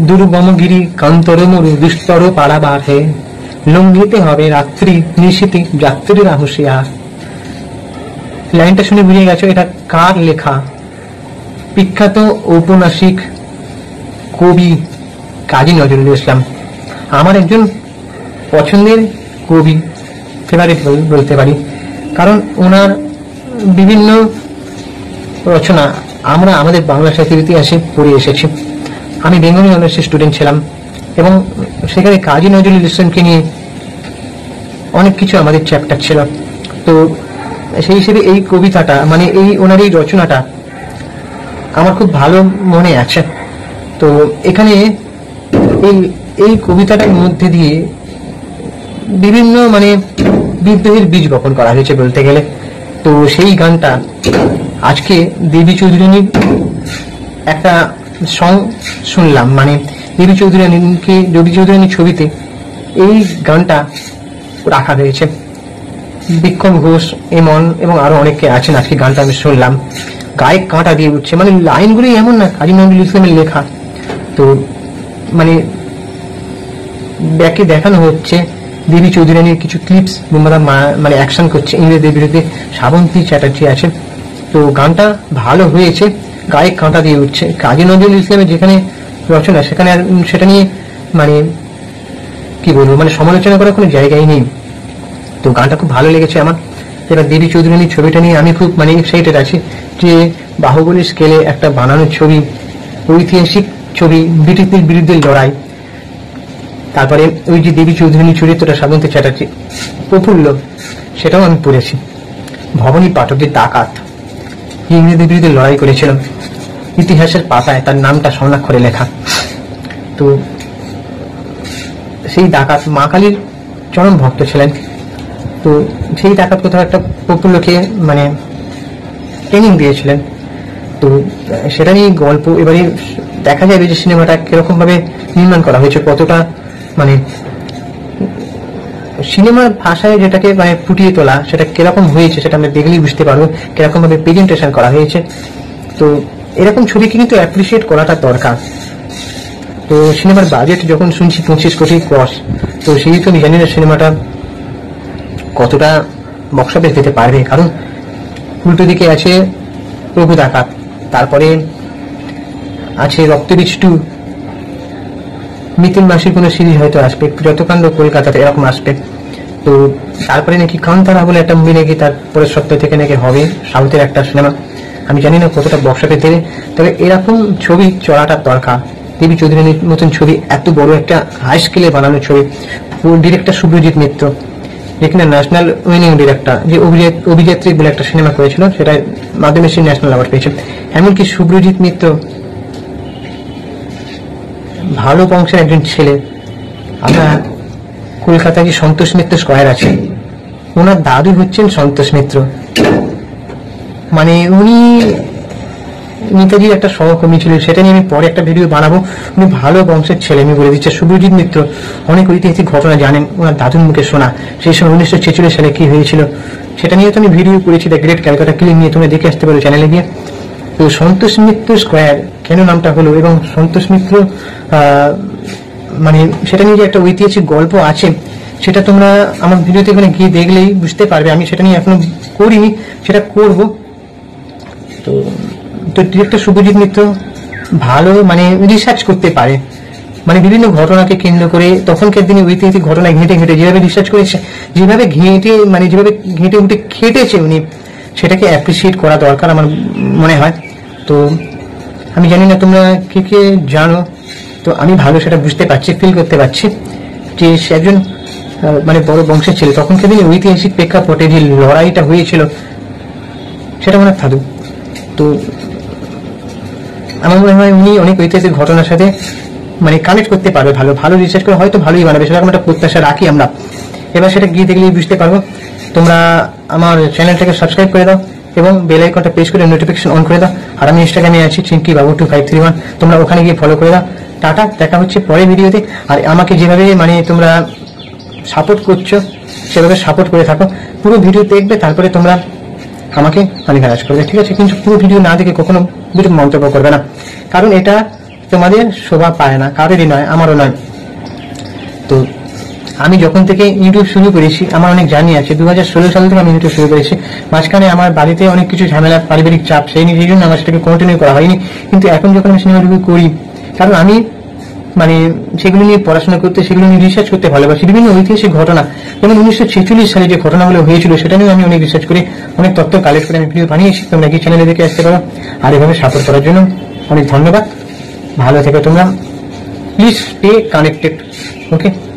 দুর্গমগিরি কান্তর মরু দুস্তর পাড়াবার হে, লঙ্ঘিতে হবে রাত্রি নিশীতে যাত্রীরা হুঁশিয়ার। লাইনটা শুনে বুঝে গেছো এটা কার লেখা? বিখ্যাত ঔপন্যাসিক কবি কাজী নজরুল ইসলাম। আমার একজন পছন্দের কবি, ফেভারিট বলতে পারি, কারণ ওনার বিভিন্ন রচনা আমরা আমাদের বাংলা সাহিত্যের ইতিহাসে পড়ে এসেছি। আমি বেঙ্গলি অনার্সের স্টুডেন্ট ছিলাম এবং সেখানে কাজী নজরুল ইসলামকে নিয়ে অনেক কিছু আমাদের চ্যাপ্টার ছিল। তো সেই হিসেবে এই কবিতাটা মানে ওনার এই রচনাটা আমার খুব ভালো মনে আছে। তো এখানে এই কবিতাটার মধ্যে দিয়ে বিভিন্ন মানে বিদ্রোহের বীজ বপন করা হয়েছে বলতে গেলে। তো সেই গানটা আজকে দেবী চৌধুরানীর একটা সং শুনলাম, মানে দেবী চৌধুরানীর ছবিতে এই গানটা রাখা হয়েছে। বিক্ষম ঘোষ, এমন এবং আরো অনেকে আছেন। আজকে গানটা আমি শুনলাম, গায়ে কাঁটা দিয়ে উঠছে। মানে লাইনগুলি এমন না কাজী নজরুল ইসলামের লেখা। তো মানে ব্যাকে দেখানো হচ্ছে দেবী চৌধুরানীর কিছু ক্লিপস, মানে অ্যাকশন করছে ইংরেজদের বিরুদ্ধে। শ্রাবন্তী চ্যাটার্জি আছে। তো গানটা ভালো হয়েছে, গায়ে কাঁটা দিয়ে উঠছে। কাজী নজরুল ইসলামের যেখানে রচনা সেখানে সেটা নিয়ে মানে কি বলবো, মানে সমালোচনা করার কোনো জায়গায় নেই। তো গানটা খুব ভালো লেগেছে আমার। এবার দেবী চৌধুরানীর ছবিটা নিয়ে আমি খুব মানে এক্সাইটেড আছি যে বাহুবলী স্কেলে একটা বানানো ছবি, ঐতিহাসিক ছবি, ব্রিটিশদের বিরুদ্ধে লড়াই। তারপরে ওই যে দেবী চৌধুরানীর চরিত্রটা শ্রাবন্তী চ্যাটার্জি, প্রফুল্ল, সেটাও আমি পড়েছি। ভবনী পাঠকের ডাকাত, ইংরেজদের বিরুদ্ধে লড়াই করেছিল, ইতিহাসের পাতায় তার নামটা স্বর্ণাক্ষরে লেখা। তো সেই ডাকাত মা কালীর চরম ভক্ত ছিলেন। তো সেই ডাকাত কোথাও একটা প্রফুল্লকে মানে ট্রেনিং দিয়েছিলেন। তো সেটা নিয়ে গল্প। এবারে দেখা যাবে যে সিনেমাটা কিরকম ভাবে নির্মাণ করা হয়েছে, কতটা মানে সিনেমার ভাষায় যেটাকে মানে ফুটিয়ে তোলা সেটা কিরকম হয়েছে সেটা আমরা দেখলেই বুঝতে পারবো কিরকম ভাবে প্রেজেন্টেশন করা হয়েছে। তো এরকম ছবিকে কিন্তু অ্যাপ্রিসিয়েট করাটা দরকার। তো সিনেমার বাজেট যখন শুনছি 25 কোটি ক্রস, তো সেই তো আমি জানি না সিনেমাটা কতটা বক্স অফিস দিতে পারবে। কারণ উল্টো দিকে আছে প্রভু ডাকাত, তারপরে আছে রক্তবীজ 2, মিথিল মাসির কোনো সিরিজ হয়তো আসবে, যতকাণ্ড কলকাতাতে এরকম আসবে। তো তারপরে নাকি কান্তারা বলে একটা মুভি নাকি তার পরের সপ্তাহ থেকে নাকি হবে, সাউথের একটা সিনেমা। আমি জানি না কতটা বক্স অফিস দেবে, তবে এরকম ছবি চলাটা দরকার। দেবী চৌধুরানীর মতন ছবি, এত বড় একটা হাই স্কেলে বানানো ছবি। ডিরেক্টর শুভ্রজিৎ মিত্র, যেখানে ন্যাশনাল উইনিং ডিরেক্টর, যে অভিযাত্রী বলে একটা সিনেমা করেছিল, সেটার মাধ্যমে সে ন্যাশনাল অ্যাওয়ার্ড পেয়েছে। এমনকি শুভ্রজিৎ মিত্র ভালো বংশের একজন ছেলে। আমরা কলকাতায় যে সন্তোষ মিত্র স্কয়ার আছে, ওনার দাদু হচ্ছেন সন্তোষ মিত্র। মানে উনি নেতাজির একটা সহকর্মী ছিল, সেটা নিয়ে আমি পরে একটা ভিডিও বানাবো। উনি ভালো বংশের ছেলে, আমি বলে দিচ্ছি। শুভ্রজিৎ মিত্র অনেক ঐতিহাসিক ঘটনা জানেন, ওনার দাদুর মুখে শোনা। সেই সময় 1946 সালে কি হয়েছিল সেটা নিয়ে তো আমি ভিডিও করেছি, দ্য গ্রেট ক্যালকাটা কিলিং নিয়ে, তোমরা দেখে আসতে পারো চ্যানেলে গিয়ে। তো সন্তোষ মিত্র স্কয়ার কেন নামটা হলো এবং সন্তোষ মিত্র মানে সেটা নিয়ে যে একটা ঐতিহাসিক গল্প আছে, সেটা তোমরা আমার ভিডিওতে এখানে গিয়ে দেখলেই বুঝতে পারবে। আমি সেটা নিয়ে এখনো করিনি, সেটা করব। তো ডিরেক্টর শুভজিৎ মিত্র ভালো মানে রিসার্চ করতে পারে, মানে বিভিন্ন ঘটনাকে কেন্দ্র করে তখনকার দিনে ঐতিহাসিক ঘটনা ঘেঁটে ঘেঁটে যেভাবে রিসার্চ করেছে, যেভাবে ঘেঁটে মানে যেভাবে ঘেঁটে উঠে খেটেছে উনি, সেটাকে অ্যাপ্রিসিয়েট করা দরকার আমার মনে হয়। তো আমি জানি না তোমরা কে কে জানো, তো আমি ভালো সেটা বুঝতে পারছি, ফিল করতে পারছি যে সে একজন মানে বড় বংশের ছেলে। তখনকার দিনে ঐতিহাসিক প্রেক্ষাপটে যে লড়াইটা হয়েছিল সেটা মনে থাকবে। তো আমার মনে হয় উনি অনেক ঐতিহাসিক ঘটনার সাথে মানে কানেক্ট করতে পারবে, ভালো ভালো রিসার্চ করে হয়তো ভালোই বানাবে, সেরকম একটা প্রত্যাশা রাখি আমরা। এবার সেটা গিয়ে দেখলেই বুঝতে পারবো। তোমরা আমার চ্যানেলটাকে সাবস্ক্রাইব করে দাও এবং বেল আইকনটা প্রেস করে নোটিফিকেশন অন করে দাও। আর আমি ইনস্টাগ্রামে আছি চিঙ্কি বাবু 2531, তোমরা ওখানে গিয়ে ফলো করে দাও। টাটা, দেখা হচ্ছে পরের ভিডিওতে। আর আমাকে যেভাবে মানে তোমরা সাপোর্ট করছো সেভাবে সাপোর্ট করে থাকো। পুরো ভিডিও দেখবে, তারপরে তোমরা আমাকে গালিগালাজ করবে, ঠিক আছে? কিন্তু পুরো ভিডিও না দেখে কখনো ভিডিও মন্তব্য করবে না, কারণ এটা তোমাদের শোভা পায় না, কারোরই নয়, আমারও নয়। তো আমি যখন থেকে ইউটিউব শুরু করেছি, আমার অনেক জার্নি আছে। 2016 সাল থেকে আমি ইউটিউব শুরু করেছি। মাঝখানে আমার বাড়িতে অনেক কিছু ঝামেলা, পারিবারিক চাপ, সেই জন্য আমার সেটাকে কন্টিনিউ করা হয়নি। কিন্তু এখন যখন আমি সিনেমা রিভিউ করি, কারণ আমি মানে সেগুলো নিয়ে পড়াশোনা করতে, সেগুলো নিয়ে রিসার্চ করতে ভালোবাসি। বিভিন্ন ঐতিহাসিক ঘটনা, যেমন 1946 সালে যে ঘটনাগুলো হয়েছিল, সেটা নিয়ে আমি অনেক রিসার্চ করে অনেক তথ্য কালেক্ট করে আমি ভিডিও বানিয়েছি। তোমরা কি চ্যানেলে দেখে আসতে পারো। আর এভাবে সাপোর্ট করার জন্য অনেক ধন্যবাদ। ভালো থেকো তোমরা, প্লিজ স্টে কানেক্টেড। ওকে।